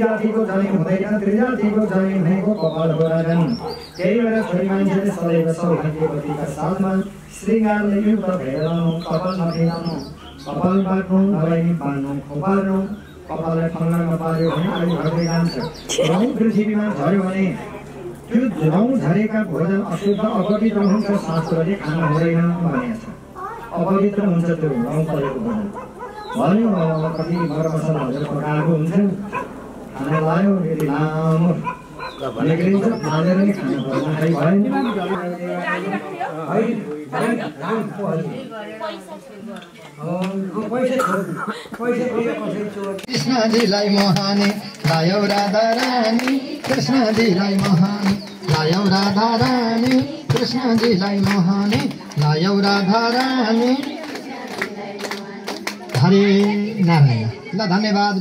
जातिको जनै हुँदैन त्रिजातिको जनै भनेको कपाल हो राजन त्यही भएर छोरी मान्छेले सदैव सौभाग्यवतीका साथमा श्रृङ्गारले युक्त भएर कपाल नफिराउनु कपाल बाट्नु नभए नि बाँध्नु खोपाल्नु कपाललाई ठङ्गामा पार्यो भने अघि घट्दै जान्छ रौँ पृथ्वीमा झऱ्यो भने त्यो रौँ झरेका भोजन अशुद्ध अपवित्र हुन्छ शास्त्रले खानु हुँदैन भनेको छ अपवित्र हुन्छ त्यो रौँ परेको भोजन भन्यो कति मरमसलाहरू पकाएको हुन्छ खाना लायो यदि लामो निक्लिन्छ फालेर नै खानु पर्छ खै भएन कृष्णजीलाई मोहानी लायौ राधा रानी कृष्णजीलाई मोहानी लायौ राधा रानी कृष्णजीलाई मोहानी लायौ राधा रानी हरे नारायण ल धन्यवाद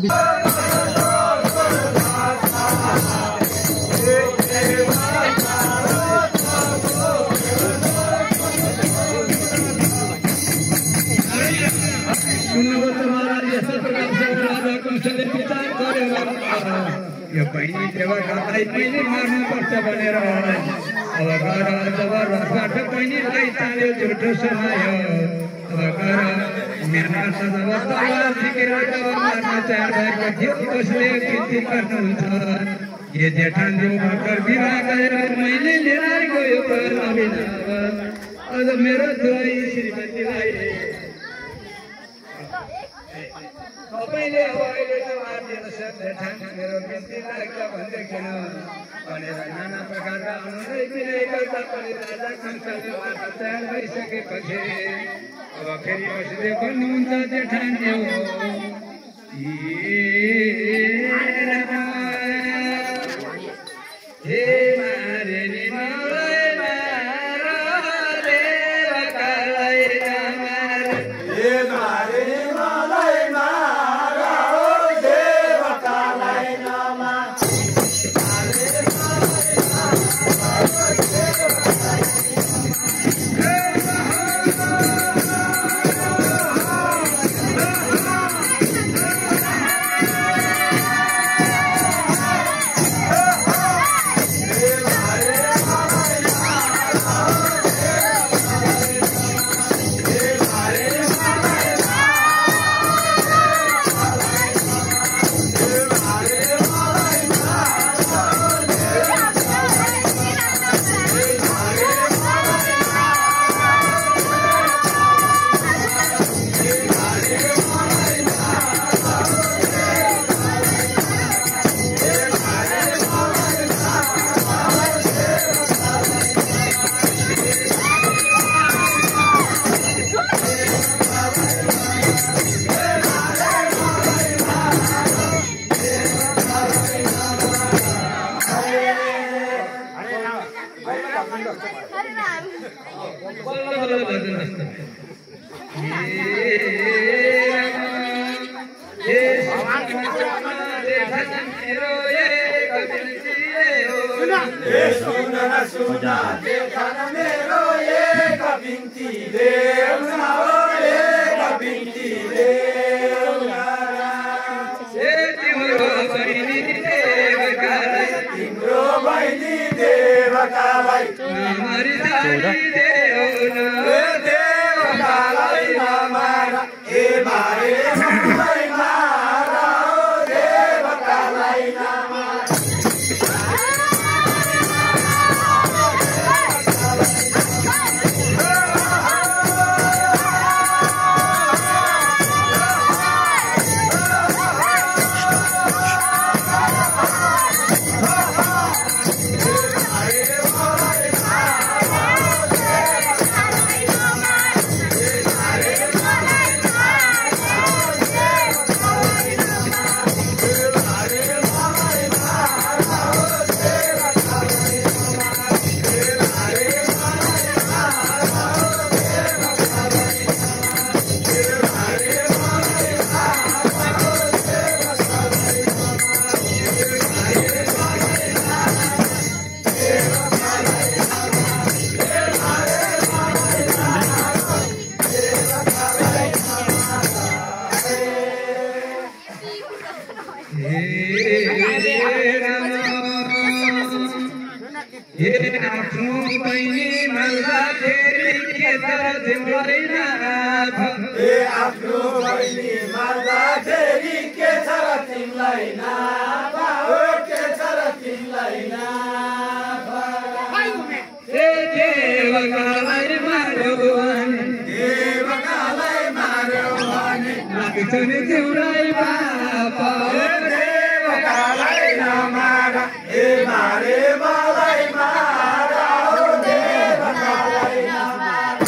यो बहिनी सेवा गर्दै मैले मार्नुपर्छ भनेर अब गएर जब रसबाट बहिनीलाई ताल्यो झुटो समायो अब गएर म्यानमा जब तलवार झिकेर जब मार्न तयार भएको थियो कसले बिन्ती गर्नुहुन्छ यो जेठान देव भर्खर विवाह गरेर मैले लिएर गयो अझ मेरो छोरी श्रीमतीलाई सबैले अब अहिले चाहिँ मार्दिनुहोस् जेठान मेरो बिन्ती लाग्छ भन्दैखेन भनेर नाना प्रकारका अनुदै विनय गर्दा पनि राजा कंसले मार्न तयार भइसकेपछि अब फेरि बस्दै भन्नुहुन्छ जेठान देव हे मारे नि मलाई मार देवकालाई नमार हे मारे नि मलाई मार देवकालाई नमार फेरि के तर तिम्रै नाथ ए आफ्नो बहिनी मार्दा फेरि के छ र तिमीलाई नाथ हो के छ र तिमीलाई नाथ ए देवकालाई मार्यो भने देवकालाई मार्यो भने लाग्छ नि तिम्रै पाप देवकालाई नमार ए मारे मलाई मार हो देवकालाई नमार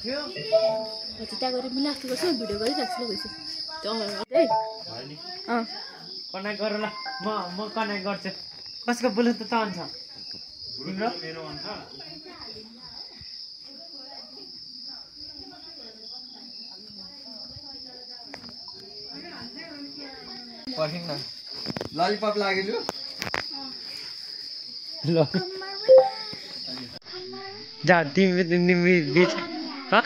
चिता गरेर मिलाएको गर्छु भिडियो गरिराख्छु ल भइसक्यो कनेक्ट गर ल म कनेक्ट गर्छु कसको ब्लुटुथ अन छ तिम्रो मेरो अन छ पर्खिन न ललिपप लाग्यो ल जा तिमी बीच ह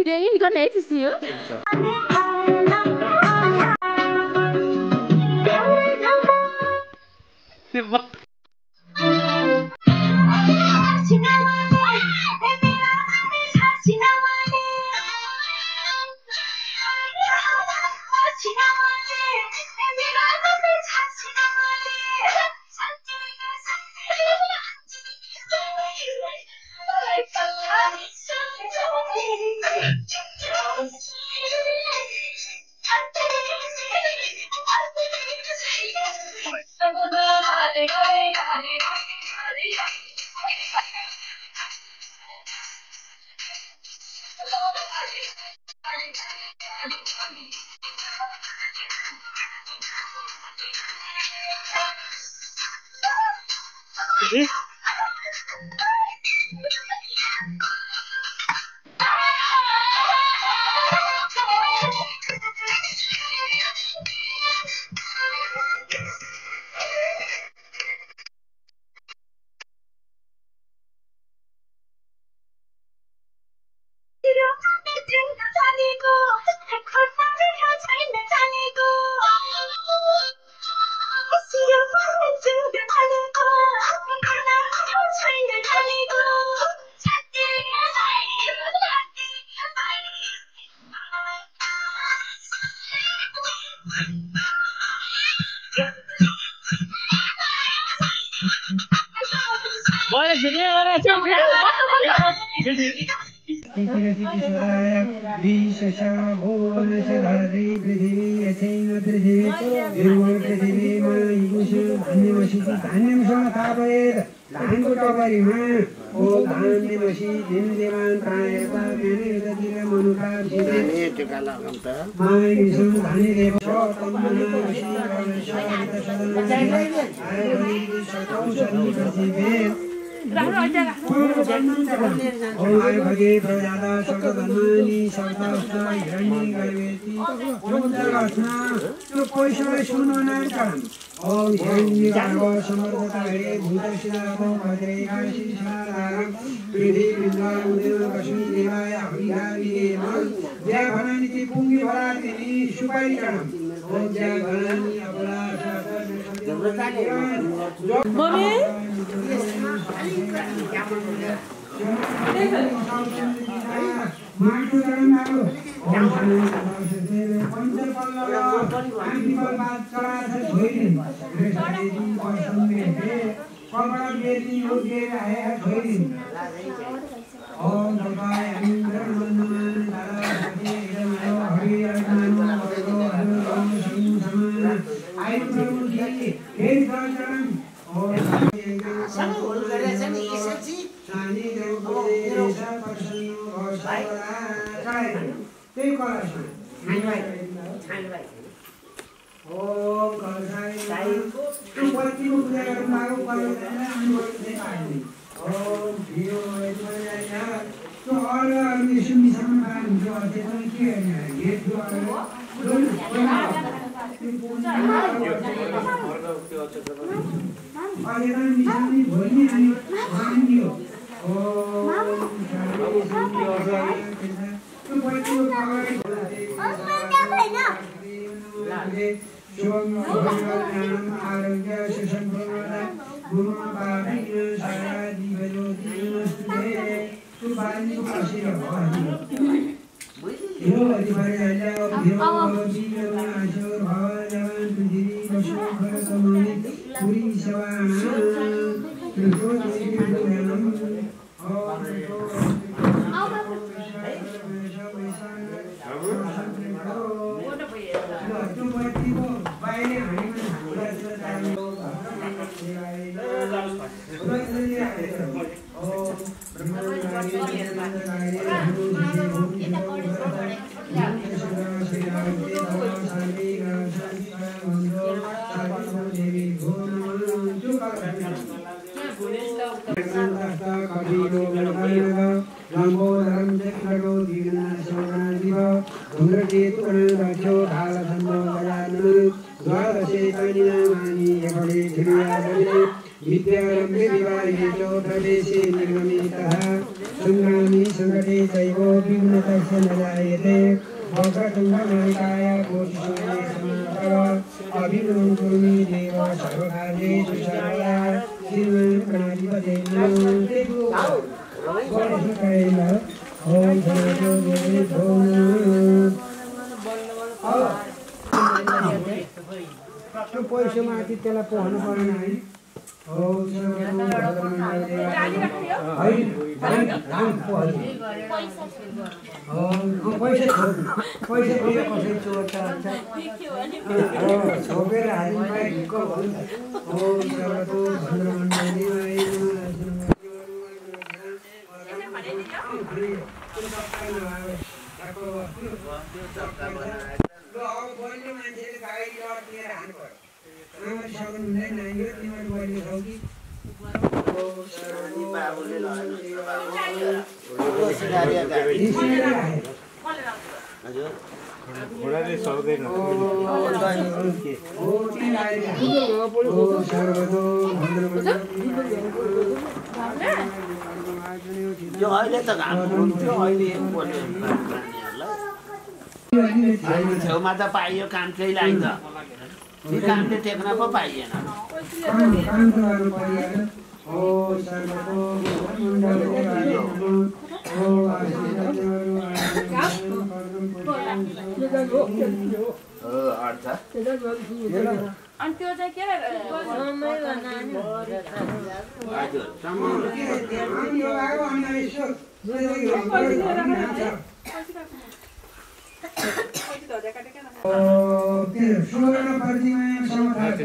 이거 내주세요. 대박. विद्यारम्भे विवाहे च प्रवेशे निर्गमितः संग्रामे सङ्कटे चैव विघ्नतस्य न जायते वक्रतुण्डमहाकाय कोटिसूर्ये समाभव अभिनवं कुरु मे देव सर्वकार्येषु सर्वदा श्रीमन्प्रणधिपते नमः ओम धनजो देवी त्यो पैसा माथि त्यसलाई पोख्नु परेन है पैसा कसै चोर्छ छोपेर हाल्नु यो अहिले त घाम हुन्थ्यो अहिले छेउमा त पाइयो काम केही लाग्छ ती कामले टेक्न पो पाइएन अनि त्यो चाहिँ के सुवर्ण प्रतिमा समथार्थ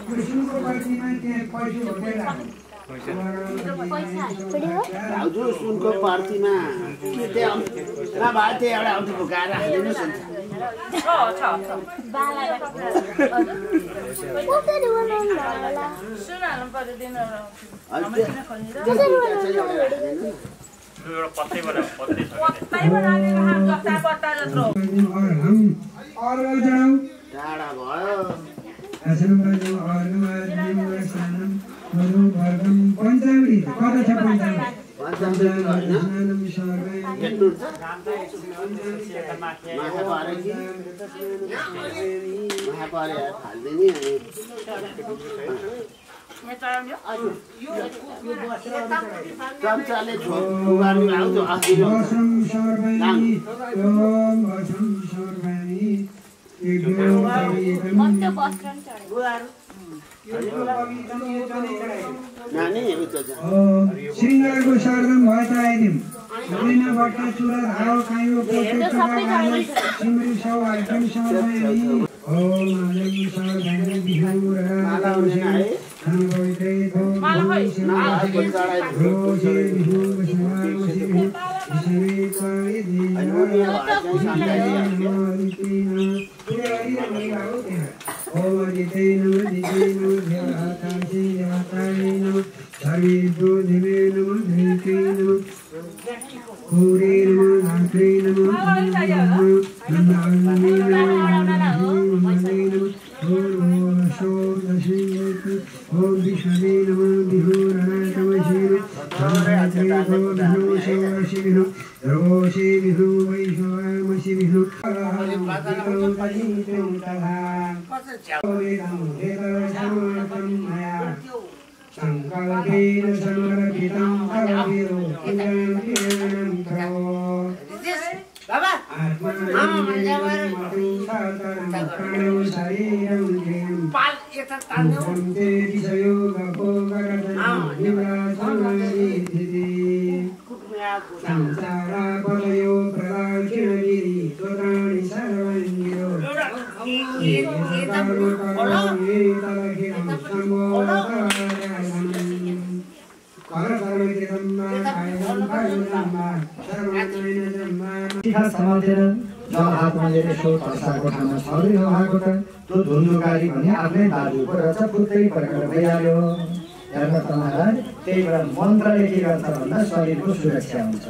कृष्णको प्रतिमा त्यहाँ पैसा होटेल दाजु सुनको पर्तीमा के त्यो नभए त्यो एउटा औँठी फुकाएर हालिदिनुहोस् टाढा भयो पञ्चावली कता छ पञ्चावली चम्चाले उगार्नु आउँछ श्रृङ्गारको सर्जन भए त आइदिउँ महिनाबाट चुरा धाव काइरो सिमरी सौ आइटम सर्वैनी ओम आलम सर्वैनी बिहु त्यो धुन्धुकारी भने आफ्नै दाजुको रहेछ पुत्रै प्रकट भइहाल्यो हेर्नुहोस् त महाराज त्यही भएर मन्त्रले के गर्छ भन्दा शरीरको सुरक्षा हुन्छ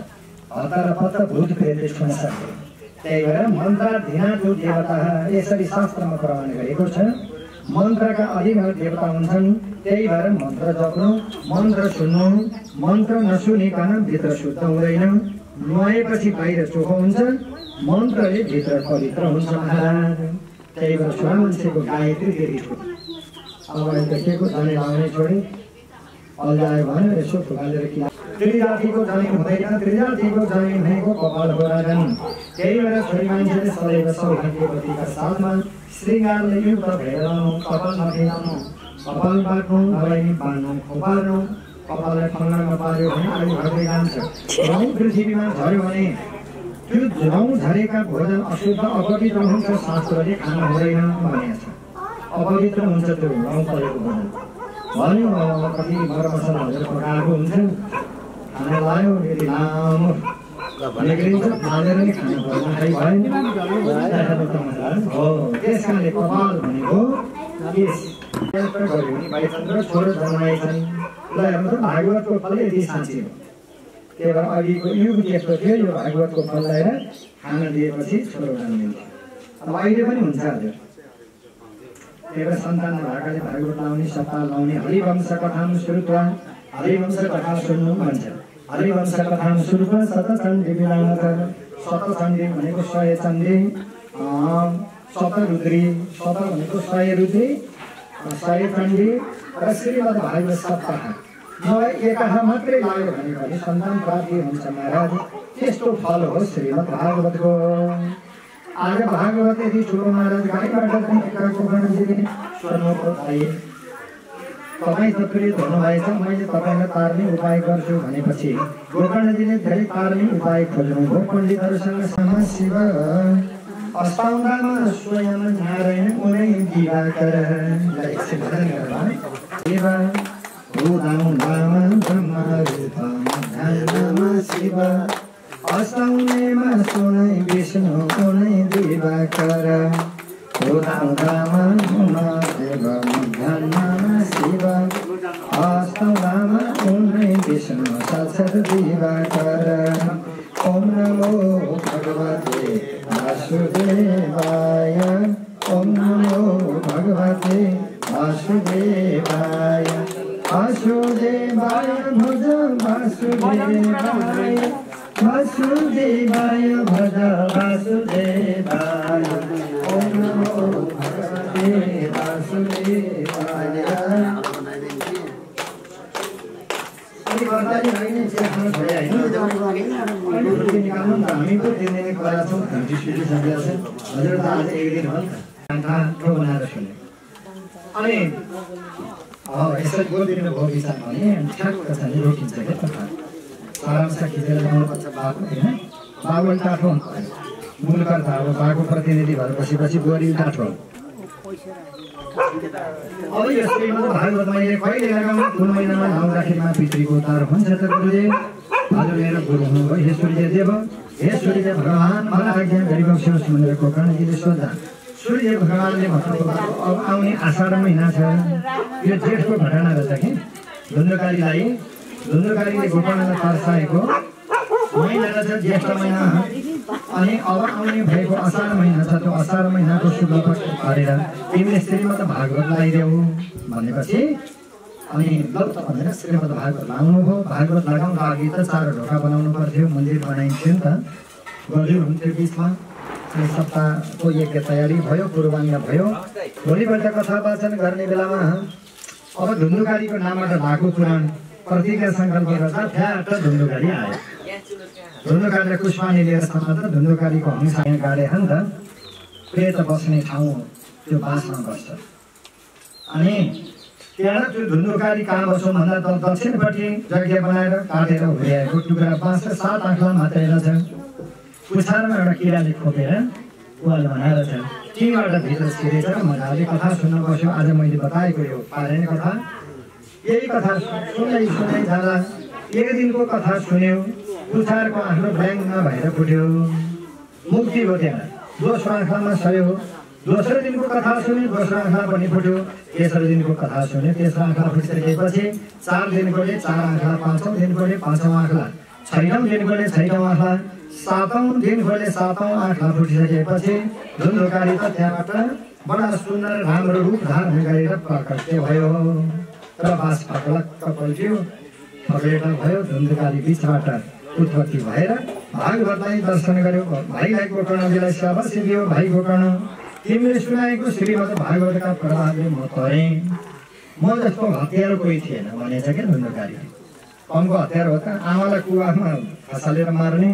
हतार पत्ता भूत प्रेतले छुन सक्दैन त्यही भएर मन्त्र ध्यानको देवता यसरी शास्त्रमा प्रमाण गरेको छ मन्त्रका अधिकार देवता हुन्छन्। त्यही भएर मन्त्र जप्नु, मन्त्र सुन्नु, मन्त्र नसुनिकन भित्र शुद्ध हुँदैन। नुहाएपछि बाहिर चोखो हुन्छ, मन्त्रले भित्र पवित्र हुन्छ महाराज। त्यही भएर छोरा मान्छेको गायत्री धेरै छोड्नु। अब अहिले के को जाने लाउने छोडी अल्झायो भने यसो फुकालेर किन त्रिजातिको जमिन हुँदैन, त्रिजातिको जमिन भनेको कपालको राजन। त्यही भएर छोरी मान्छेले सदैव सौभाग्यवतीका साथमा श्रृङ्गारले युक्त भएर कपाल नफिलाउनु, कपाल बाट्नु, दबाई बाँध्नु, खोपाल्नु। कपाललाई खङ्गामा पार्यो भने अघि घट्दै जान्छ। रौँ पृथ्वीमा झऱ्यो भने त्यो रौँ झरेका भोजन अशुद्ध अपवित्र हुन्छ, शास्त्रले खानु हुँदैन भनेको छ। अपवित्र हुन्छ त्यो रौँ परेको भोजन भन्यो। अब कति मरमसलाहरू पकाएको हुन्छ, खाना लायो यति लामो भनेको हुन्छ, खाँदेर नै खानु पर्छ, खै भएन हो। त्यस कारणले कपाल भनेको गऱ्यो भने बाइचन्द्र छोरो जन्माएछन्। ल हेर्नु त भागवतको फल यति साँच्ची हो। त्यही भएर अघिको युग त्यस्तो थियो, यो भागवतको फल लगाएर खाना दिएपछि छोरो जन्मिन्छ। अब अहिले पनि हुन्छ हजुर। त्यही भएर सन्तान भएकाले भागवत लाउने, सप्ताह लाउने, हरिवंश कथाम श्रुत्वा, हरिवंश कथा सुन्नु भन्छ। हरिवंश कथाम श्रुत्वा शतचण्डी विलान कर। शतचण्डी भनेको 100 चण्डी, शतरुद्री, शत भनेको 100 रुद्री, 100 चण्डी र श्रीमद् भागवत सप्ताह। एकाहा मात्रै लाग्यो भने पनि सन्तान प्राप्ति हुन्छ महाराज। त्यस्तो फल हो श्रीमद् भागवतको। आज भागवत यदि ठुलो महाराज गाईबाट तपाईँ त प्रेत हुनुभएछ, मैले तपाईँलाई तार्ने उपाय गर्छु भनेपछि गोकर्णजीले धेरै तार्ने उपाय खोज्नुभयो पण्डितहरूसँग। सम शिव अस्ताउँदामा स्वयं नारायण उनै दिवाकर। शिव अस्ताउनेमा सुनै विष्णु उनै दिवाकर। शिव अस्ताउदामा उनै विष्णु साक्षात् दिवाकर। ओम नमो भगवते वासुदेवाय। ओम नमो भगवते वासुदेवाय। वासुदेवाय भज वासुदेवाय, वासुदेवाय भज वासुदेवाय। ओम नमो भगवते वासुदेवाय। हामी पो दिने कुरा छौँ, घन्टी सुटिसकेको छ हजुर। त आज एक दिन हो बनाएर सुने अनि यसरी बोलिदिनु भयो विचार भने ठ्याक्क छ नि रोकिन्छ क्या त। आरामसँग खिचेर ल्याउनुपर्छ बाबु होइन। बाबु टाठो मूलकर्ता अब बाबुको प्रतिनिधि भएर बसेपछि बुहारी टाठो। अब यो श्रीमद् भागवत मैले कहिले लगाउँ, कुन महिनामा लाउँदाखेरिमा पितृको उद्धार हुन्छ त गुरुदेव। आज मेरो गुरु हुनुभयो हे सूर्यदेव। हे सूर्यदेव भगवान् मलाई आज्ञा गरिबक्स्नुहोस् भनेर गोकर्णजीले सोध्दा सूर्य भगवान्ले भन्नुभयो अब आउने आषाढ महिना छ, यो जेठको घटना रहेछ कि धुन्धुकारीले गोकर्णलाई तर्साएको महिना रहेछ ज्येष्ठ महिना। अनि अब आउने भएको असार महिना छ, त्यो असार महिनाको शुक्ल पक्ष गरेर तिमीले श्रीमद् भागवत लगाइदेऊ भनेपछि अनि ल त भनेर श्रीमद् भागवत लगाउनुभयो। भागवत लगाउनु अघि त 4 ढोका बनाउनु पर्थ्यो, मन्दिर बनाइन्थ्यो नि त, गजुर हुन्थ्यो बिचमा। सप्ताहको यज्ञ तयारी भयो, पूर्वाङ्ग भयो। भोलिपल्ट कथा वाचन गर्ने बेलामा अब धुन्धुकारीको नामबाट भएको पुराण प्रतिज्ञा सङ्कल्प गर्दा फ्याट धुन्धुकारी आयो। धुन्धुकारीले कुशवानी लिएर समात्र धुन्धुकारीको हंसा यहाँ गाडे नि त, प्रेत बस्ने ठाउँ त्यो बाँसमा बस्छ। अनि त्यहाँ त्यो धुन्धुकारी कहाँ बस्छौँ भन्दा त दक्षिणपट्टि जग्गा बनाएर काटेर हुर्याएको टुक्रा बाँस 7 आँखा मात्रै रहेछ। पुछारमा एउटा किराले खोपेर वाल बनाएर छ। टिबाट भित्र छिरेछ। मजाले कथा सुन्न बस्यो। आज मैले बताएको यो पारायण कथा, यही कथा सुन्दै जाँदा एक दिनको कथा सुन्यो, पुछारको आँखा ब्ल्याङ्क भएर फुट्यो, मुक्ति हो। त्यहाँ दोस्रो आँखामा सयो। दोस्रो दिनको कथा सुन्यो, दोस्रो आँखा पनि फुट्यो। तेस्रो दिनको कथा सुन्यो, तेस्रो आँखा फुटिसकेपछि 4 दिनकोले 4 आँखा, 5औँ दिनकोले 5औँ आँखा, 6औँ दिनकोले 6औँ आँखा, 7औँ दिनकोले 7औँ आँखा फुटिसकेपछि धुन्धुकारी त त्यहाँबाट बडा सुन्दर राम्रो रूप धारण गरेर प्रकट भयो र बास फकलक्क पल्ट्यो फगेटा भयो धुन्धुकारी बिचबाट उत्पत्ति भएर भागवतलाई दर्शन गर्यो भाइलाई गोकर्णजीलाई शाबासी दियो भाइ गोकर्ण तिमीले सुनाएको श्रीमद् भागवतका प्रभावले म तरेँ म जस्तो हतियार कोही थिएन भनेछ क्या धुन्धुकारी कमको हतियार हो त आमालाई कुवामा खसालेर मार्ने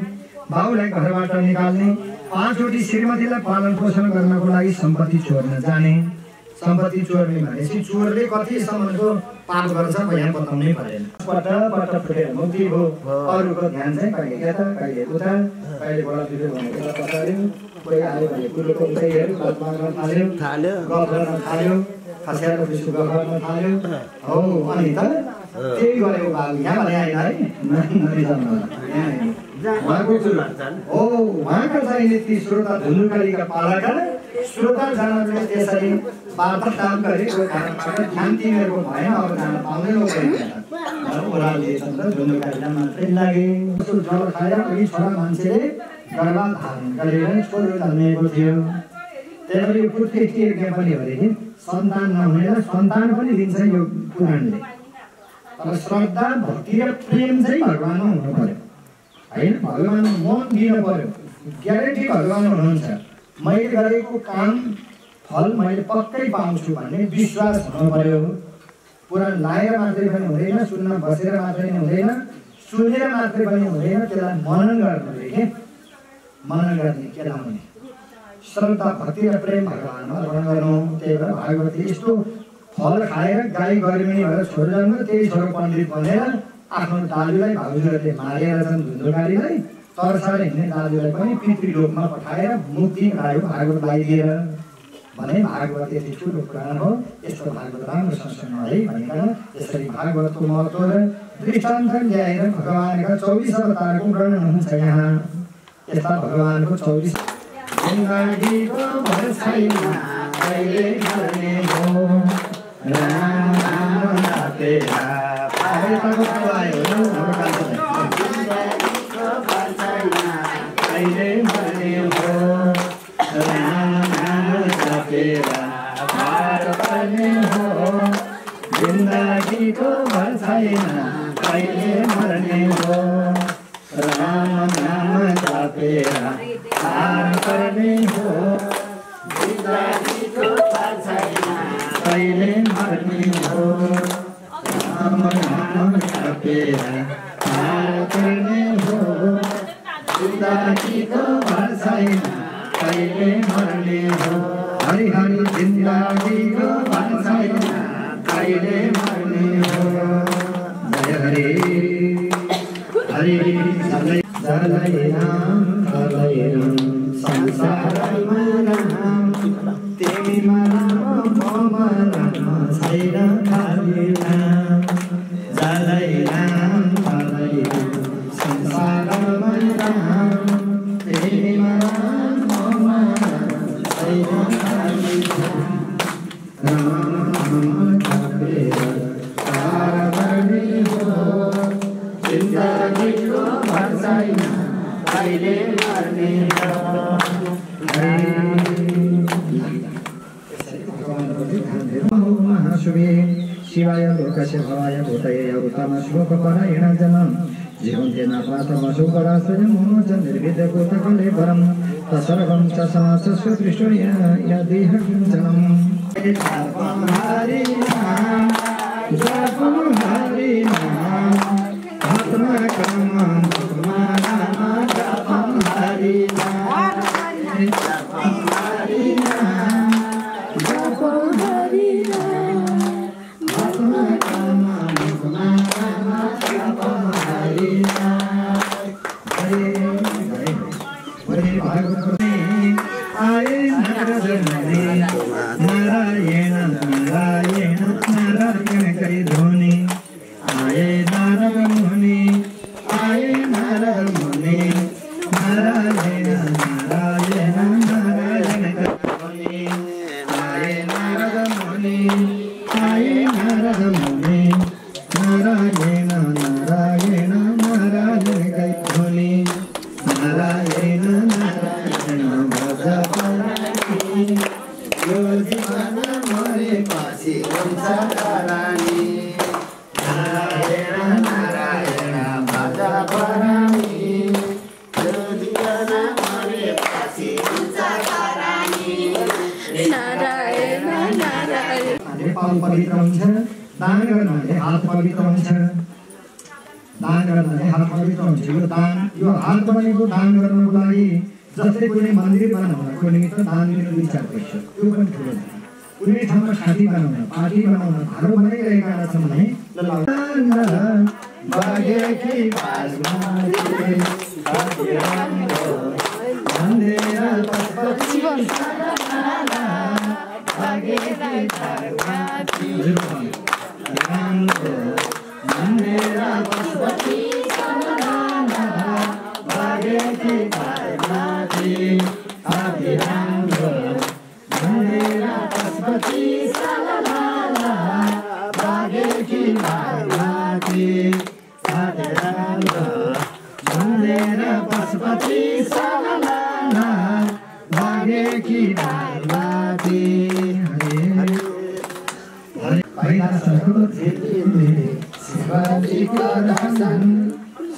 बाउलाई घरबाट निकाल्ने 5 वटी श्रीमतीलाई पालन पोषण गर्नको लागि सम्पत्ति चोर्न जाने सम्पत्ति चोर्ने भनेपछि चोरले कतिसम्मको पाप गर्छ यहाँ बताउनै परेन पट फुटेर मुक्ति हो अरूको ध्यान चाहिँ कहिले यता कहिले उता कहिले बडा दिदो भनेर यता पछाड्यो कोही आयो भने कुरोको उतै हेर्यो बात मार्न थाल्यो गफ गर्न थाल्यो खस्याएर विश्व गर्न थाल्यो हो अनि त त्यही गरेको बाबु यहाँ भने आएन है नरिजाउनु उहाँका चाहिने ती श्रोता धुन्धुकारीका पालाका श्रोता जनहरूले त्यसरी वार्तालाप गरेको कारणबाट ध्यान तिनीहरूको भएन अब जान पाउँदैन ओह्रालिएछन् र धुन्धुकारीलाई मात्रै लागे जल खाएर अघि छोरा मान्छेले गर्भधारण गरेर छोरो जन्मिएको थियो त्यही भएर यो पुत्री यज्ञ पनि हो अरे सन्तान नहुनेलाई सन्तान पनि दिन्छ यो पुराणले तर श्रद्धा भक्ति र प्रेम चाहिँ भगवानमा हुनु पर्यो होइन भगवान मन दिनु पर्यो ग्यारेन्टी भगवान हुनुहुन्छ मैले गरेको काम फल मैले पक्कै पाउँछु भन्ने विश्वास हुनु पर्यो पुराण लाएर मात्रै पनि हुँदैन सुन्न बसेर मात्रै पनि हुँदैन सुनेर मात्रै पनि हुँदैन त्यसलाई मनन गर्नु के मनन गर्ने के लाउने श्रद्धा भक्ति र प्रेम भगवानमा अर्पण गर्नु त्यही भएर भागवती यस्तो फल खाएर गाई गर्मिणी भएर छोरो जन्म त्यही छोरो पण्डित भनेर आफ्नो दाजुलाई भाउजूहरूले मारेर छन् धुन्धुकारीलाई तरसार हिँड्ने दाजुलाई पनि पितृलोकमा पठाएर मुक्ति गरायो भागवत लगाइदिएर भने भागवत यति ठुलो पुराण हो यस्तो भागवत राम्रो संस्करण है भनेर यसरी भागवतको महत्त्व र दृष्टान्त ल्याएर भगवानका 24 अवतारको वर्णन हुन्छ यहाँ यस्ता भगवानको 24 जिन्दगीको भर छैन कहिले मर्ने हो राम नाम तेरा पाएको पायो कहिले मर्ने हो राम नाम तेरा पार पर्ने हो जिन्दगीको भर छैन कहिले मर्ने हो राम नाम तेरा पार पर्ने हो जिन्दगीको भर छैन कहिले मर्ने हो राम नाम तेरा पार पर्ने हो जिन्दगीको भर छैन कहिले मर्ने हो हरि हरि जिन्दगीको भर छैन कहिले मर्ने हो जय हरि हरि जय राम संसारमा राम तिमी मरमा छैन खाली राम जय राम संसारमा राम तिमी मरमा छैन खाली राम जपेर पार गर्ने हो जिन्दगीको भर छैन कहिले मर्ने हो महाशुभे शिवाय लोकस्य भवाय भूतये उत्तम श्लोकपरायण जनम् जीवन्तेन प्रातमशोकराश्रयं मोहजं निर्विद्यभूतकले परं तत्सर्वं च समासस्य दृष्टो यदेहकिञ्चनम् जपं हरि नाम जपं हरि नाम आत्मकर्मं कुर्मः जपं हरि नाम जपं हरि नाम जपं हरि नाम आत्मकर्मं कुर्मः जपं हरि नाम हरे हरे भागवत आए नारायण नारायण नारायण करी ध्वनि आए नारद मुनि आए नारद मुनि नारायण नारायण नारायण करी आए नारद मुनि आए नारद मुनि नारायण नारायण नारायण करी ध्वनि नारायण नारायण भज जीवन मरेपछि हुन्छ रानी नारायण नारायण भज परानी यो जीवन मरेपछि हुन्छ रानी नारायण नारायण नेपाल पवित्र हुन्छ दान गर्नाले हात पवित्र हुन्छ दान गर्नाले हात पवित्र हुन्छ यो हात बनेको दान गर्नको लागि जस्तै कुनै मन्दिर बनाउनको निमित्त दान दिनु 2-4 पैसा त्यो पनि ठुलो छ कुनै ठाउँमा खाती बनाउन पार्टी बनाउन घर बनाइरहेका छन् भने बागेकी बाजमा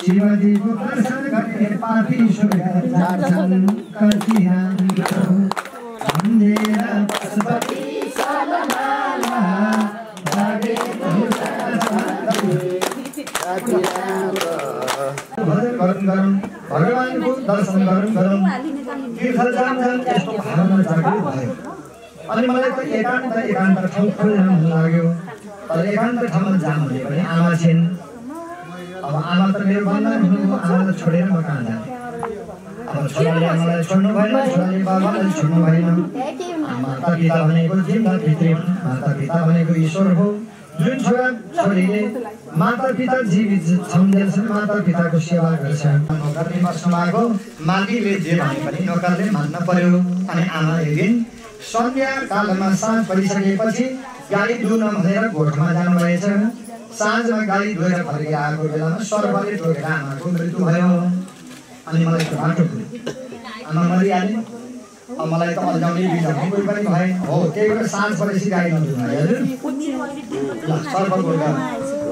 शिवाजी को दर्शन करके पापी स्वर्ग जाछन् कर्तिहारो अन्धेरा पशुपति सलहाला भागे भगवानको दर्शन गरौँ तीर्थ जान्छन् यस्तो भावना जागृत भयो अनि मलाई त एकान्त ठाउँ खोज्न मन लाग्यो तर एकान्त ठाउँमा जाम भने पनि आमा छिन् अब आमा त मेरो बन्धन हुनुभयो आमालाई छोडेर म कहाँ जाने अब छोराले आमालाई छोड्नु भएन छोराले बाबालाई छोड्नु भएन माता पिता भनेको जिन्दा पितृ हुन् माता पिता भनेको ईश्वर हो जुन छोरा छोरीले माता पिता जीवित सम्झेछन् माता पिताको सेवा गर्छन् नोकरले बस्नुभएको मालिकले जे भने पनि नोकरले मान्न पर्यो अनि आमा एक दिन सन्ध्या कालमा साँझ परिसकेपछि गाडी धुन भनेर गोठमा जानुभएछ साँझमा गाडी धोएर फर्केर आएको बेलामा सर्पले टोकेर आमाको मृत्यु भयो अनि मलाई त बाटो पुग्यो आमा मरिहाले अब मलाई त अल्झाउने बिझाउने कोही पनि भएन हो त्यही भएर साँझ परेपछि गाडी नधुनु है हजुर ल सर्पको घर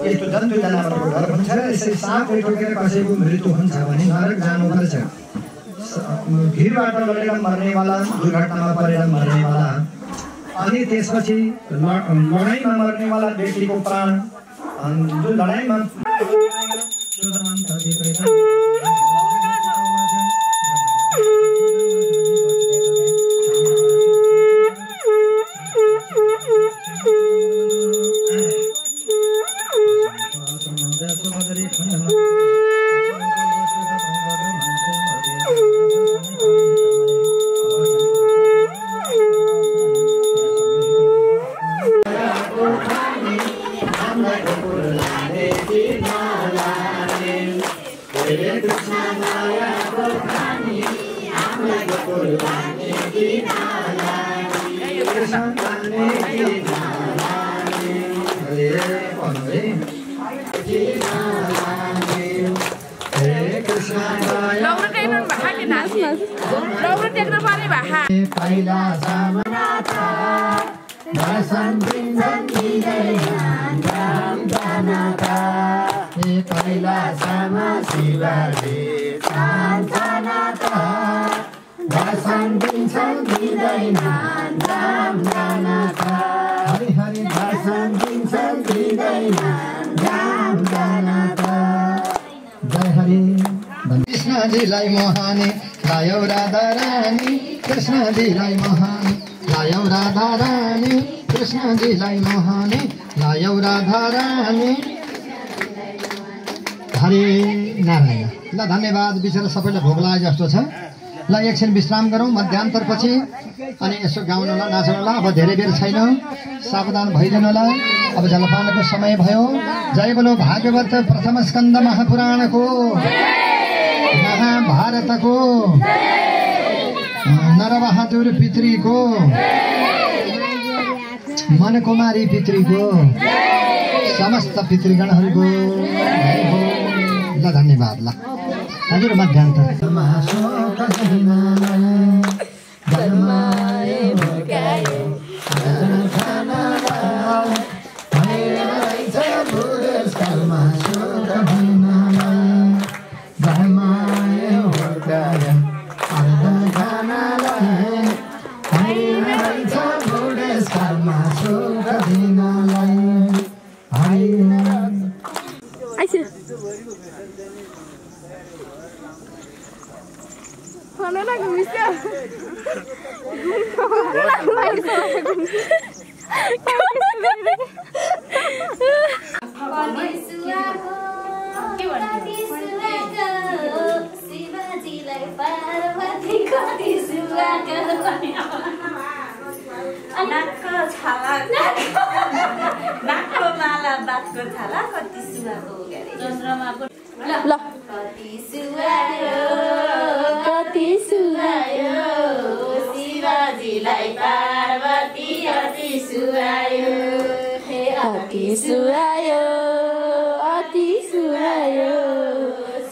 यस्तो जन्तु जनावरको घर पनि छ र यसरी साँपले टोकेर कसैको मृत्यु हुन्छ भने नरक जानुपर्छ भिरबाट लडेर मर्नेवाला दुर्घटनामा परेर मर्नेवाला अनि त्यसपछि लडाइँमा मर्नेवाला व्यक्तिको प्राण जुन लडाइँमा कृष्णजीलाई मोहाने लायौ राधा रानी कृष्णजीलाई मोहाने लायौ राधा रानी कृष्णजीलाई मोहाने लायौ राधा रानी हरे नारायण। ल धन्यवाद। बिचरा सबैलाई भोक लागे जस्तो छ। ल एकछिन विश्राम गरौँ मध्यान्तरपछि अनि यसो गाउनु होला नाच्नु होला। अब धेरै बेर छैन, सावधान भइदिनु होला। अब जलपानको समय भयो। जय बोलो भागवत प्रथम स्कन्द महापुराणको महाभारतको नरबहादुर पितृको मनकुमारी पितृको समस्त पितृगणहरूको ल धन्यवाद। ल हजुर मध्यान्तर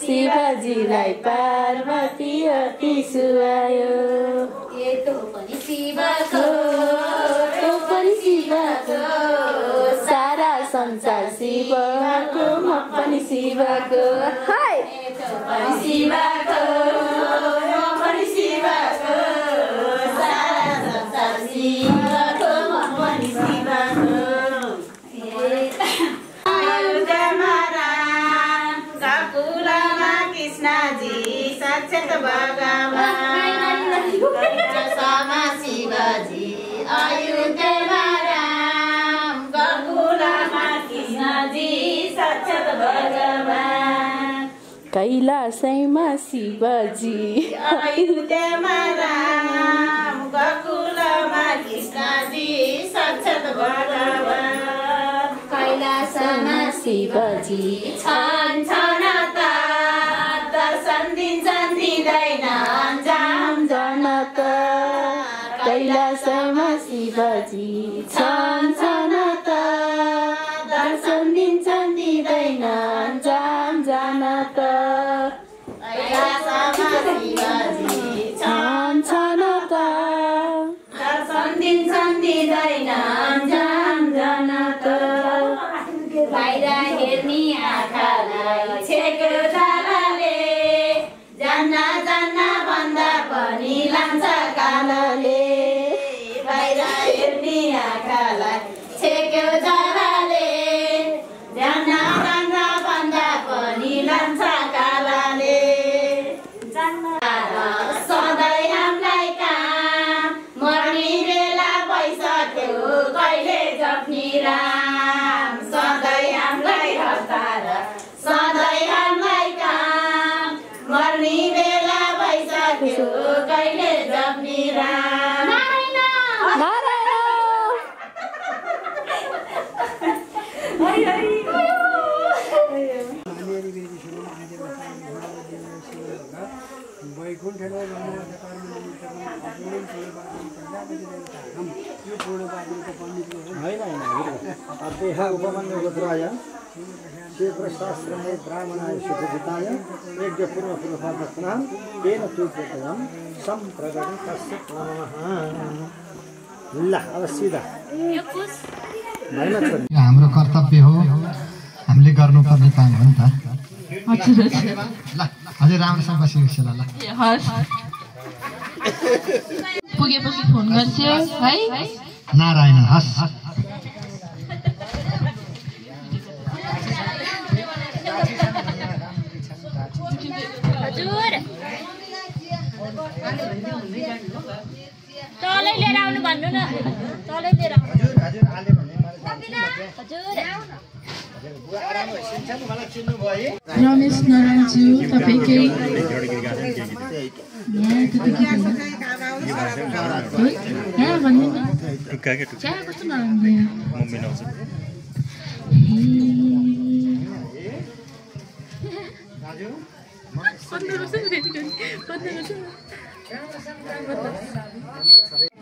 शिवजीलाई पार्वती अति सुहायो तो पनि शिवको सारा संसार शिवको म पनि शिवको शिवको म पनि शिवको सारा संसार शिवको म पनि शिवको शिवजी अयोध्यामा राम गोकुलमा कृष्णजी साक्षात् भगवान कैलाशैमा शिवजी अयोध्यामा राम गोकुलमा कृष्णजी साक्षात् भगवान कैलाशमा शिवजी छन् छनता दर्शन दिन्छन् दिँदैनन् जाम जनता कैलाशमा शिवजी छन् छनता दर्शन दिन्छन् दिँदैनन् जाम जनता कैलाशमा शिवजी छन् छनता दर्शन दिन्छन् दिँदैनन् जाम जनता बाहिर हेर्ने आँखालाई छेक्यो तालाले जान्न जान्न भन्दा पनि लान्छ कालले बाहिर हेर्ने आँखालाई छेक्यो तालाले जान्न जान्न भन्दा पनि लान्छ कालले सधैँ हामीलाई काम मर्ने बेला भइसक्यो कहिले जप्नी राम सधैँ हामीलाई हतार सधैँ हामीलाई काम मर्ने बेला भइसक्यो कहिले जप्नी राम उपमन्युगोत्राय शीघ्रशास्त्रमे ब्राह्मणाय सुखजिताय यज्ञपूर्वपूर्वपादस्नां तेन तूर्यतयं सम्प्रदं तस्य नमः। ल अब सिधा हाम्रो कर्तव्य हो, हामीले गर्नुपर्ने काम हो नि त। ल अझै राम्रोसँग बसिरहेको ल पुगेपछि फोन गर्छु है। नारायण हस् हजुर तलै लिएर आउनु भन्नु न, तलै लिएर आउनु रमेश नारायणज्यू तपाईँकै कस्तो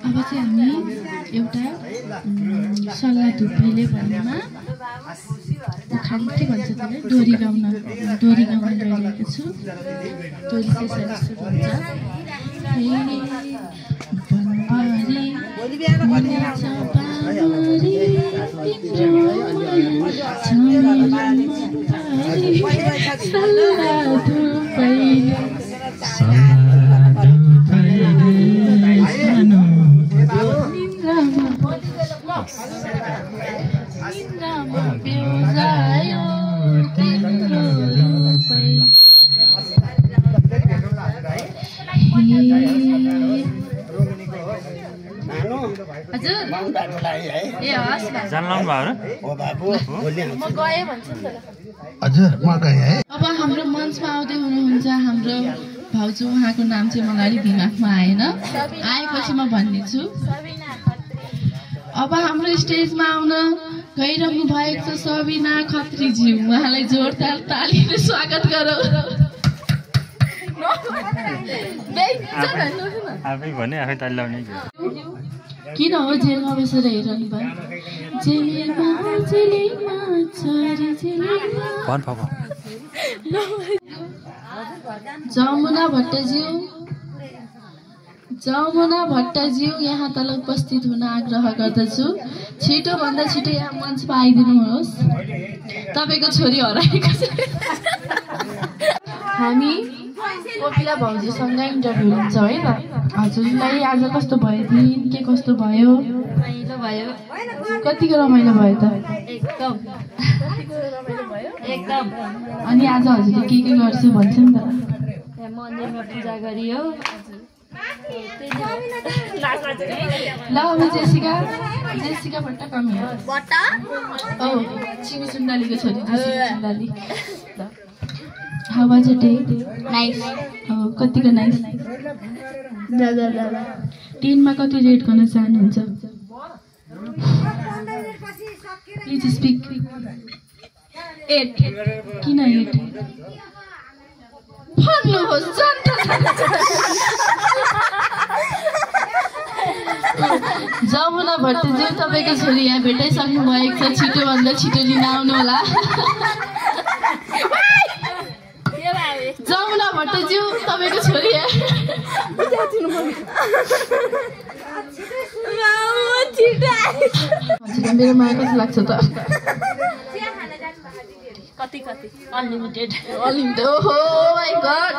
अब चाहिँ हामी एउटा सल्लाह धुप्पीले भन्नुमा उखान के भन्छ त्यसलाई डोरी गाउन गइरहेको छु। डोरी त्यसरी सुरु हुन्छ। अब हाम्रो मञ्चमा आउँदै हुनुहुन्छ हाम्रो भाउजू, उहाँको नाम चाहिँ मलाई अलिक दिमागमा आएन, आएपछि म भनिदिन्छु। अब हाम्रो स्टेजमा आउन गइरहनु भएको छ सबिना खत्रीज्यू, उहाँलाई जोरदार तालीले स्वागत गरौँ। आफै भने आफै ताली लाउने किन हो जेलमा बसेर हेरिरहनु भयो? जमुना भट्टज्यू यहाँ तल उपस्थित हुन आग्रह गर्दछु। छिटोभन्दा छिटो यहाँ मञ्चमा आइदिनुहोस्, तपाईँको छोरी हराएको छ। हामी कोपिला भाउजूसँग इन्टरभ्यू लिन्छ है त। हजुरलाई आज कस्तो भयो दिन, के कस्तो भयो? रमाइलो भयो। कतिको रमाइलो भयो त? एकदम। अनि आज हजुरले के गर्छु भन्छ नि त? मन्दिरमा पूजा गरियो। ल अब जेसिका भट्ट कमी हो। चिमी सुन्दालीको छोरी सुन्दाली। How was your day? Nice. Oh, कतिको नाइस? 10 मा कति रेट गर्न चाहनुहुन्छ? Please speak. 8. किन 8? भन्नुहोस् जनता। जमुना भट्टज्यू, तपाईँको छोरी यहाँ भेटाइसक्नु भएको छ, छिटोभन्दा छिटो लिन आउनु होला। जमुना भट्टज्यू, तपाईँको छोरी मेरो माया कति लाग्छ त? कति अनलिमिटेड। ओहो माइ गॉड।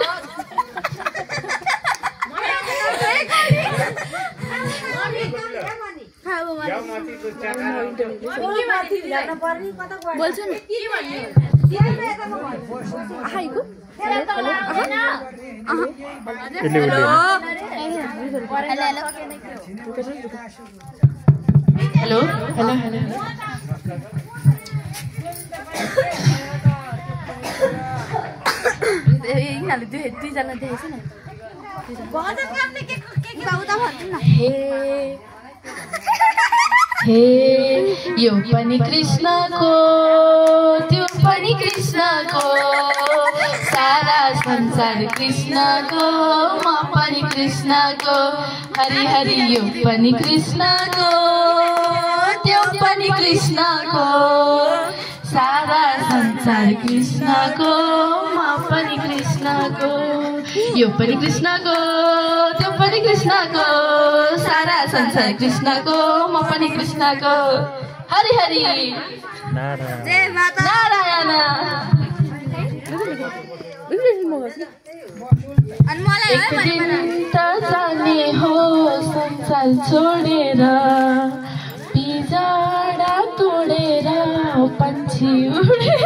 बोल्छ नि हेलो हेलो हेलो। यिनीहरूले दुईजना देखेछ नि। हे यो पनि कृष्णको, त्यो पनि कृष्णको, सारा संसार कृष्णको, म पनि कृष्णको, हरि हरि यो पनि कृष्णको, त्यो पनि कृष्णको, सारा संसार कृष्णको, म पनि कृष्णको, यो पनि कृष्णको, त्यो पनि कृष्णको, सारा संसार कृष्णको, म पनि कृष्णको, हरि हरि नारायण। एक दिन त जाने हो संसार छोडेर, पिजाडा तोडेर, पंछी उडेर।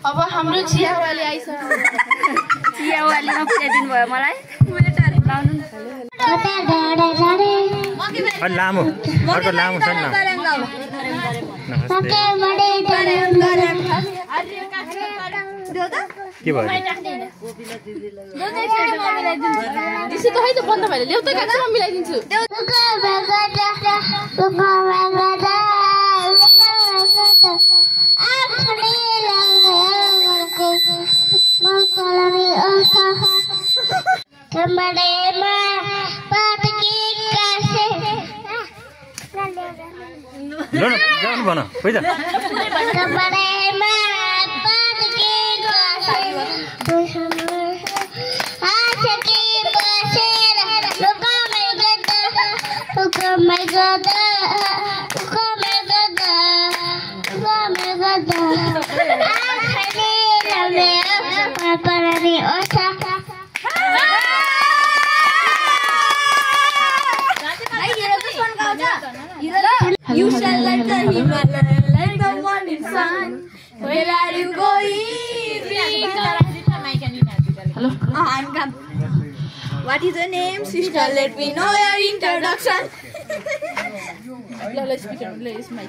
अब हाम्रो चियावाली आइसक्यो। चियावालीमा पुऱ्याइदिनु भयो मलाई। लामो अर्को लामो छ नि। के भयो? त्यसै त खै त बन्द भएर ल्याउ त गाडी म मिलाइदिन्छु। जानु भन खोइ त। Bye. You shall let the Himalaya, let the morning sun. Where are you going? Hello. I'm come. What is your name, sister? Let me know your introduction. Let's speak on this mic.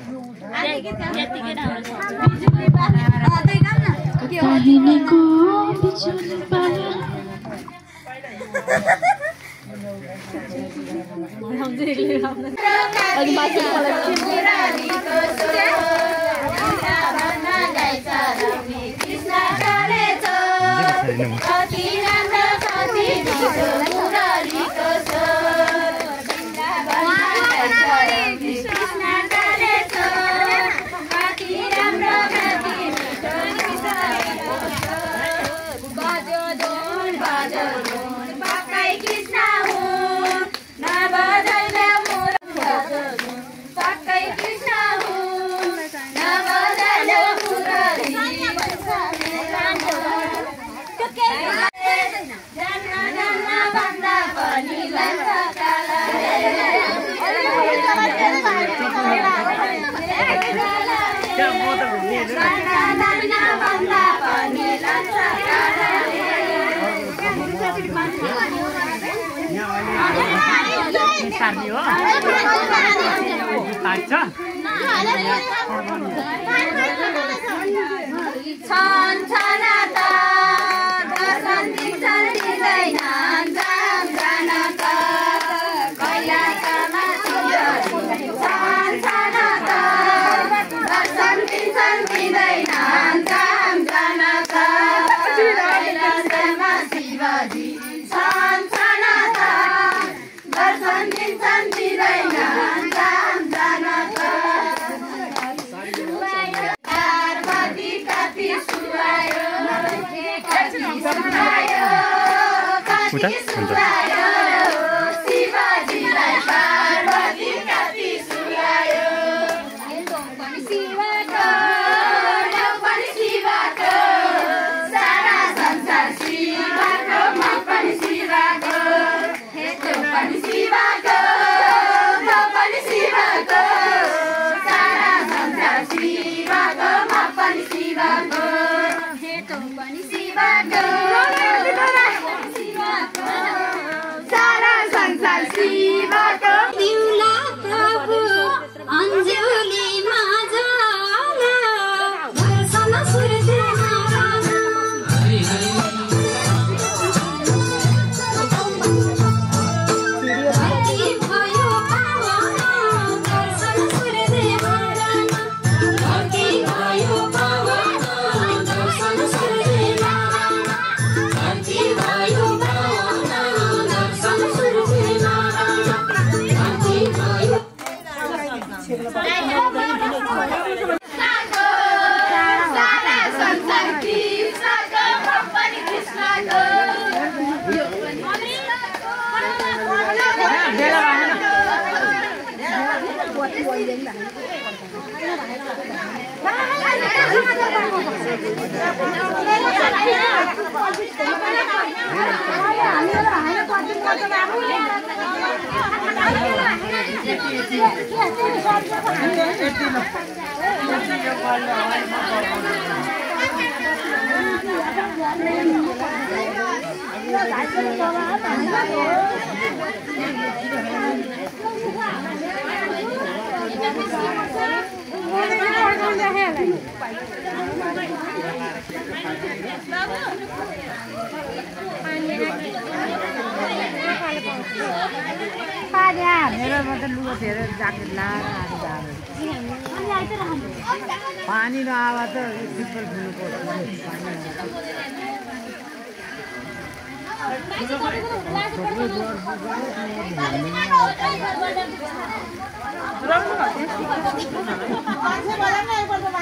पानी नआवा त simple धुनु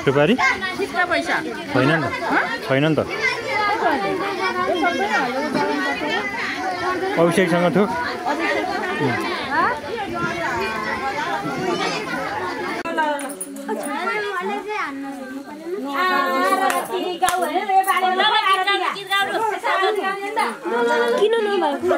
सुपारी छैन नि त अभिषेकसँग थियो किन नभएको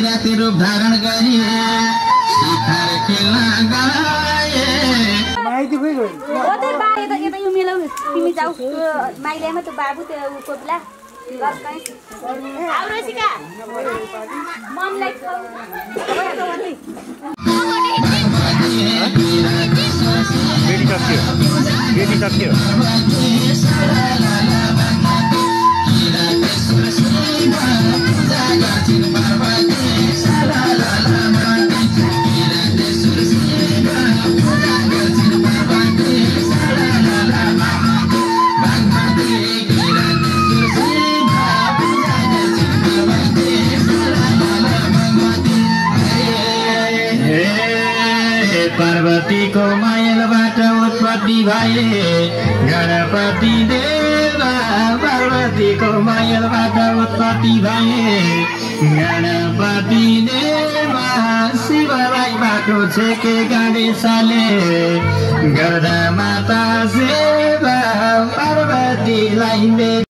राति रूप धारण गरी शिखर खेल्न गए माइती खोइ गयो ओ त बाए त यता यो मिलाउ तिमी जाऊ माइलेमा त बाबु त्यो कोपिला लस्काइ आउरे सिका ममलाई बेटी सक्यो पार्वतीको मायलबाट उत्पत्ति भए गणपति देवा पार्वतीको मायलबाट उत्पत्ति भए गणपति देवा शिवलाई बाटो छेके गणेशले गर्दा माता सेवा पार्वतीलाई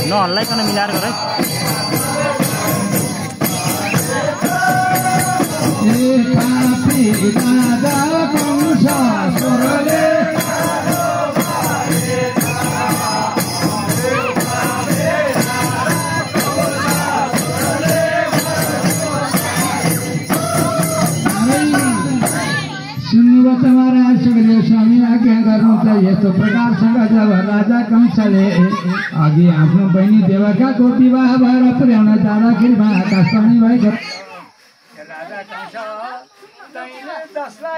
नहल्लाइकन मिलाएर गर स्वामी आज्ञा गर्नु त यस्तो प्रकारसँग जब राजा कंसले अघि आफ्नो बहिनी देवकाको विवाह भएर पुर्याउन जाँदाखेरि आकाशवाणी भएको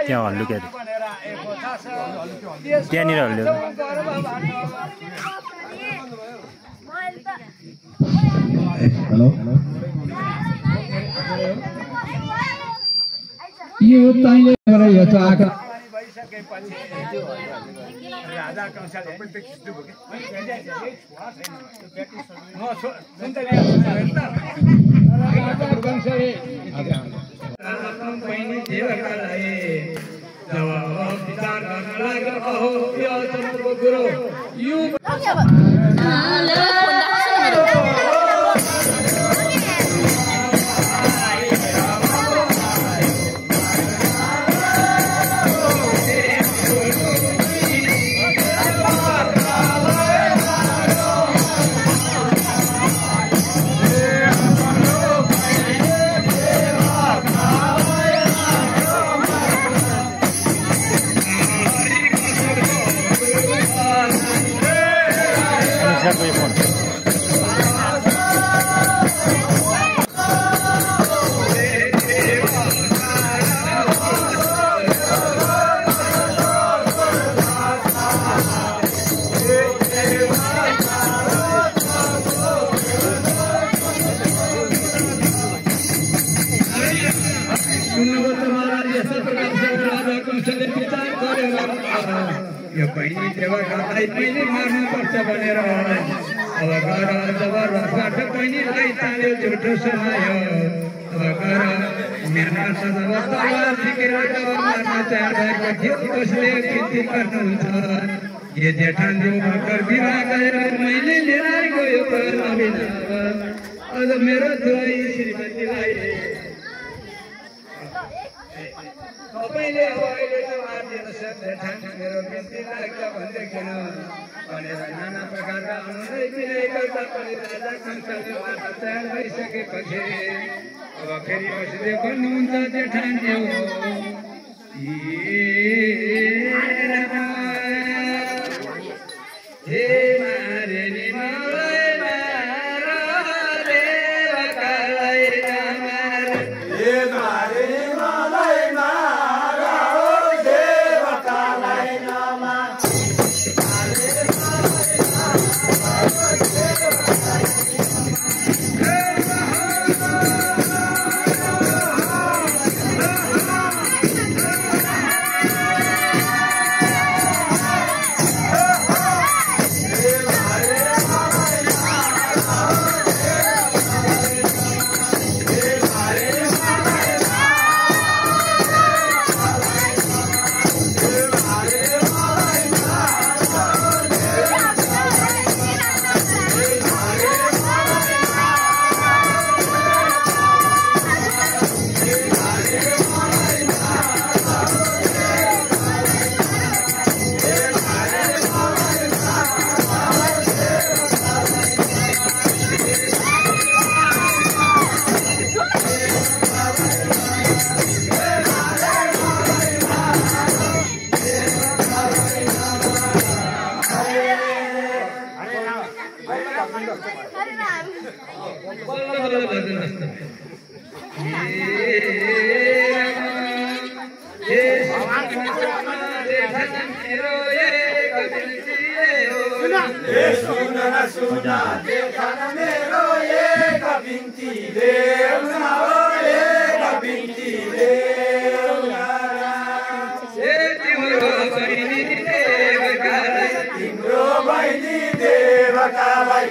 त्यहाँ हल्लु क्या त्यहाँनिर हल्लु हेलो यो तैले यो त आका राजा कंसले यो बहिनी देवकालाई मैले मार्नुपर्छ भनेर अब गर जबरजस्त बहिनीलाई ताल्यो झुटो सुनायो अब गर मेरो सदवस्तमा सिकेर जब मार्न तयार भएको थियो कसले बिन्ती गर्नुहुन्छ ये जेठान जो भर्खर विवाह गरेर मैले लिएर गयो नबिना अझ मेरो दुवै श्रीमतीलाई तपाईँले अब अहिले त मार्दिनुहोस् जेठान मेरो बिन्ती लाग्छ भन्दैखेन भनेर नाना प्रकारका अनुनय विनय गर्दा पनि राजा कंसले मार्न तयार भइसकेपछि अब फेरि कसले भन्नुहुन्छ जेठान ज्यू हे मारे नि मलाई मार देवकालाई नमार हे मारे नि मलाई मार देवकालाई नमार सुना जेठान मेरो एक बिन्ती देऊ न एक बिन्ती देऊ तिम्रो बहिनी देवकालाई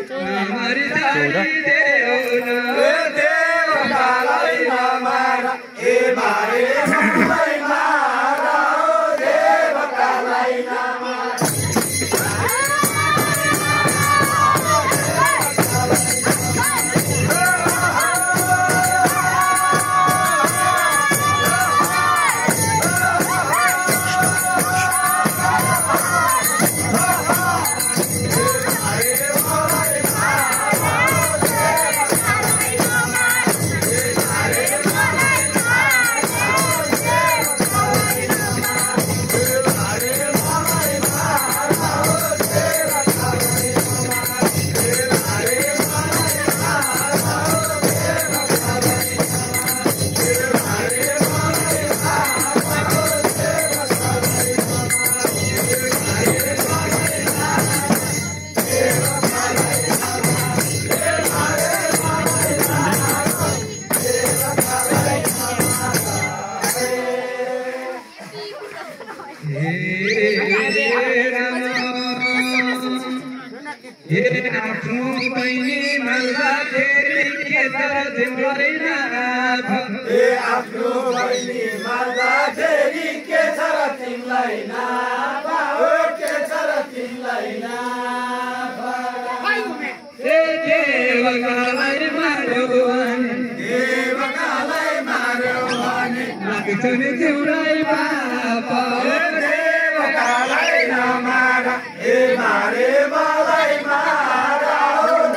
देवकालाई नमार ए मारे मलाई मार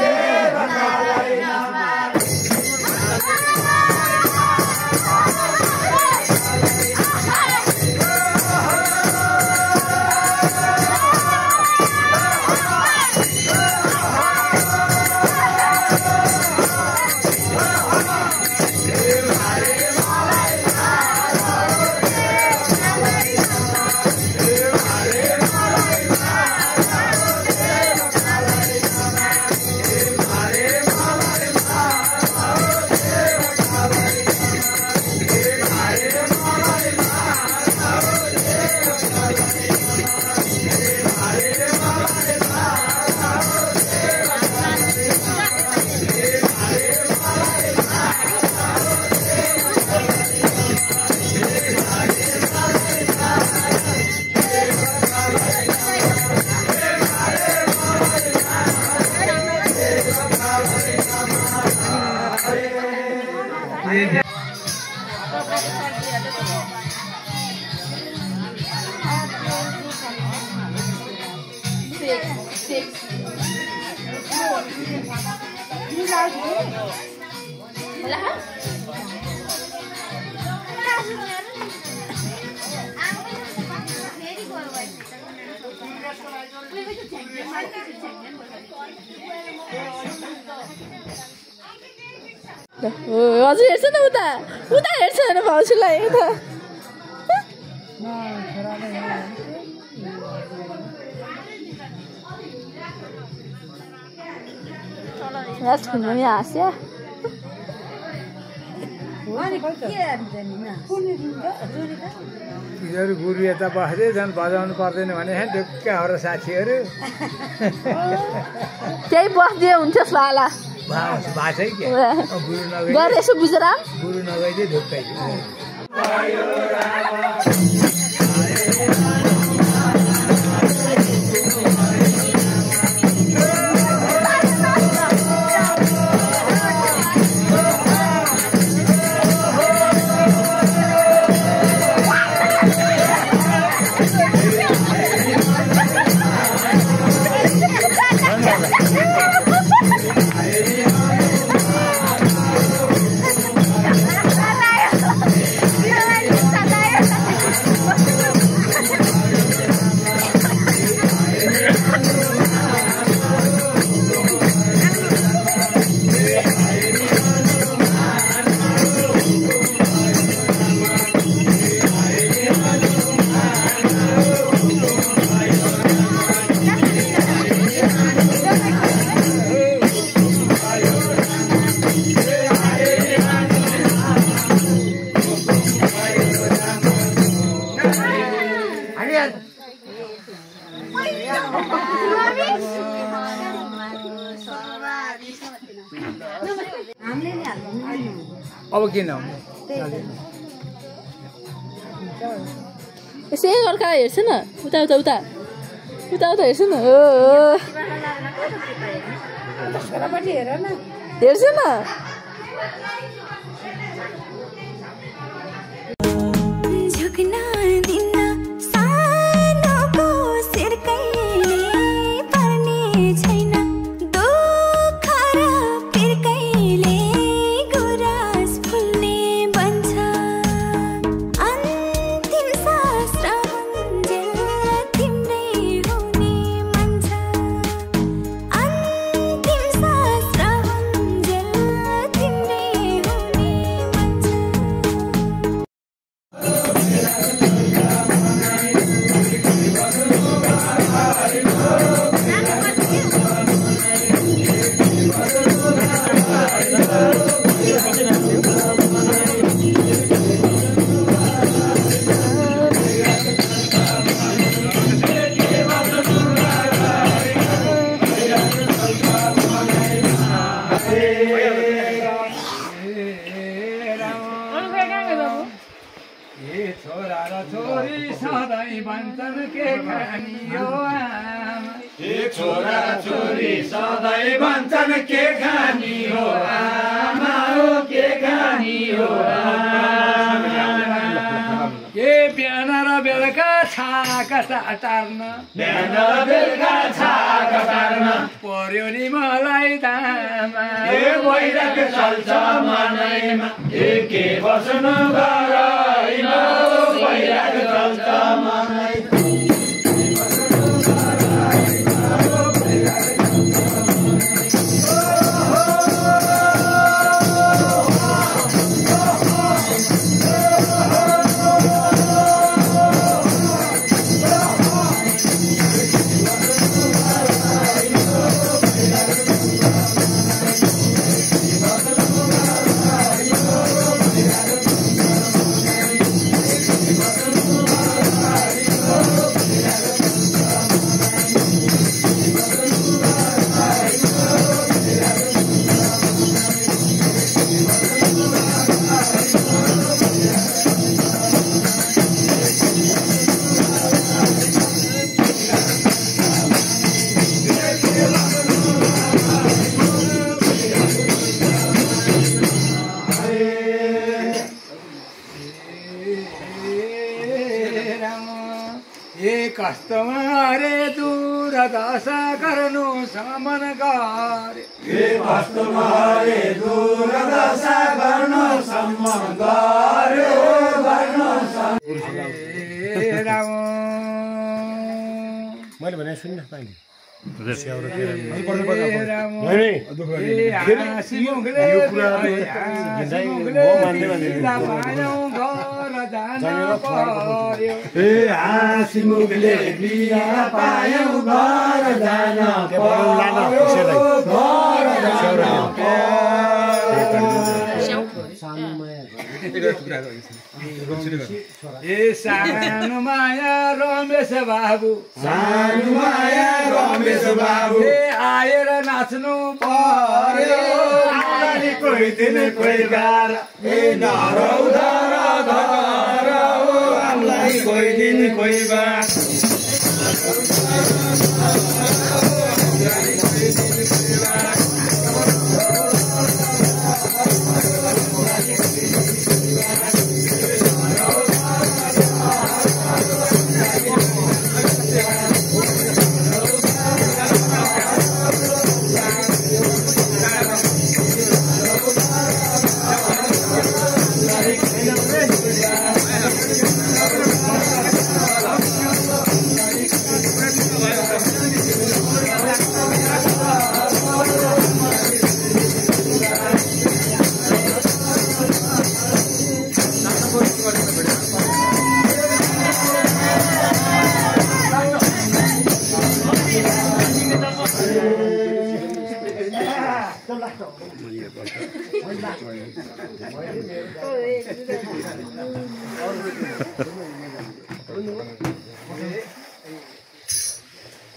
देवकालाई नमार हजुर हेर्छ न उता उता हेर्छ भने भाउजूलाई यता हाँस्या तिनीहरू गुरु यता बस्दै झन् बजाउनु पर्दैन भने ढुक्क हाम्रो साथीहरू त्यही बस्दिए हुन्छ साला भाषै के गुरु नगई गरे यसो बुझेर गुरु नगइदिए ढुक्कै अब किन यसै अर्का हेर्छ न उता उता उता उता उता हेर्छ न हेर्छ न पर्यो नि मलाई दामा चल्छ मनैमा के बस्नु गराइमा भइराख चल्छ मनैमा कस्तमा रे दुर्दशा गर्नु समन गरे के कस्तमा रे दुर्दशा गर्नु समन गरे राम मैले भने सुन्न पाइले मुखले बिहा पायौ घर जान सानो माया रमेश बाबु सानो माया रमेश बाबु आएर नाच्नु पर्यो कोही दिन कोही गार नरौ धर धर हामीलाई कोही दिन कोही बार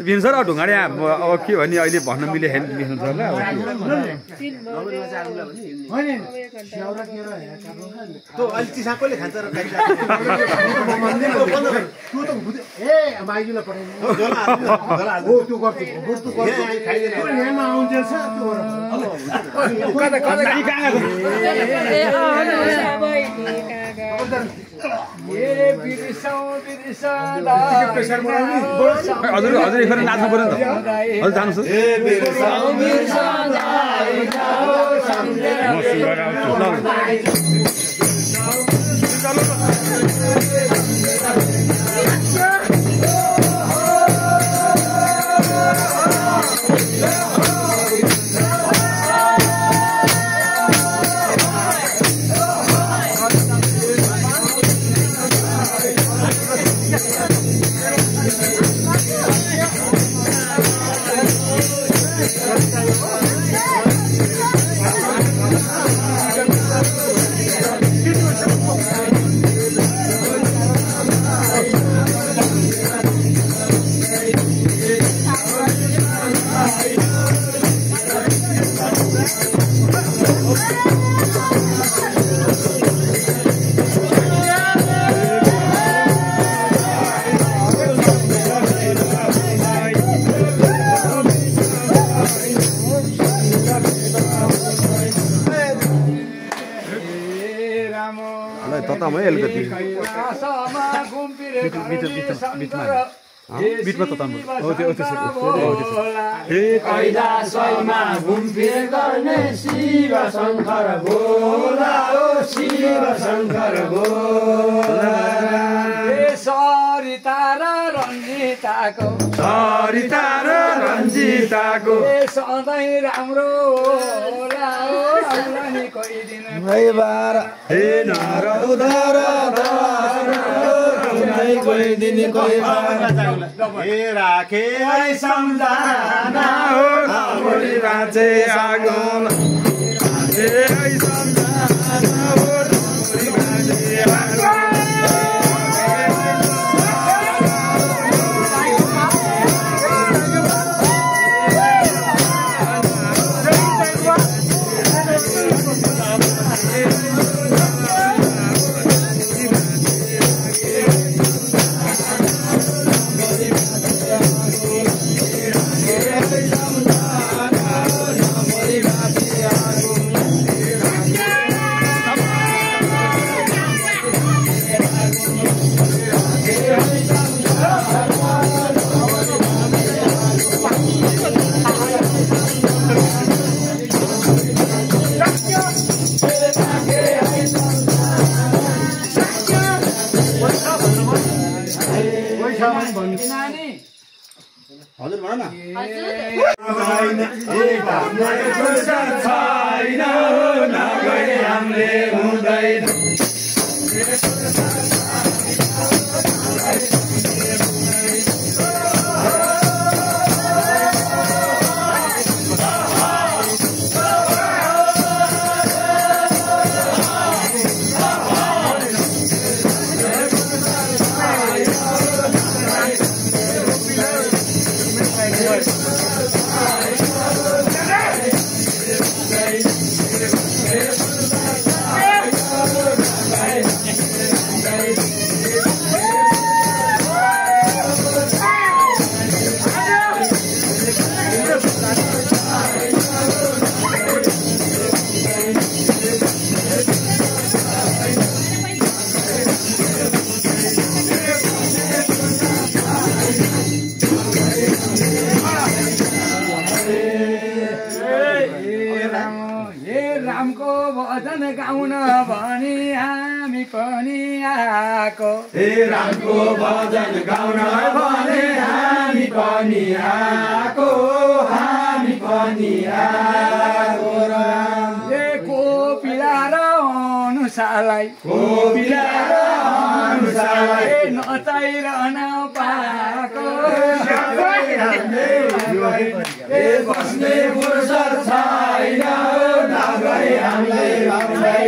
बिन सर ढुङ्गाडे अब के भने अहिले भन्न मिले हैन बिन सर तो अलि चिसाकोले खान्छ र खाइन्छ तु त ए माइजुला पठाइ हो त्यो गर्छु गुर्तु गर्छु खाइदिए त्यो यहाँ आउँछ छ त्यो कता कता कहाँ हजुर हजुर एकखेर नाच्नु पर्यो नि त हजुर जानुहोस् म सुगर आउँछु बिचमा त तान्नु हो त्यो कैलाशमा घुमफिर गर्ने शिव शङ्कर भोला ओ शिव शङ्कर भोला सरिता र रञ्जिताको सधैँ राम्रो होला नि कोही दिन हे नरौधर कोही दिन कोही बार हे राखे सम्झना हो भोलि बाँचे आगोमा हे सम्झना हो भोलि बाँचे आगोमा रामको भजन गाउन भनी हामी पनि आएको हे रामको भजन गाउन भने हामी पनि आएको ए कोपिला र अनुसारलाई नचाइरहन पाएको बस्ने फुर्सद छैन नगरे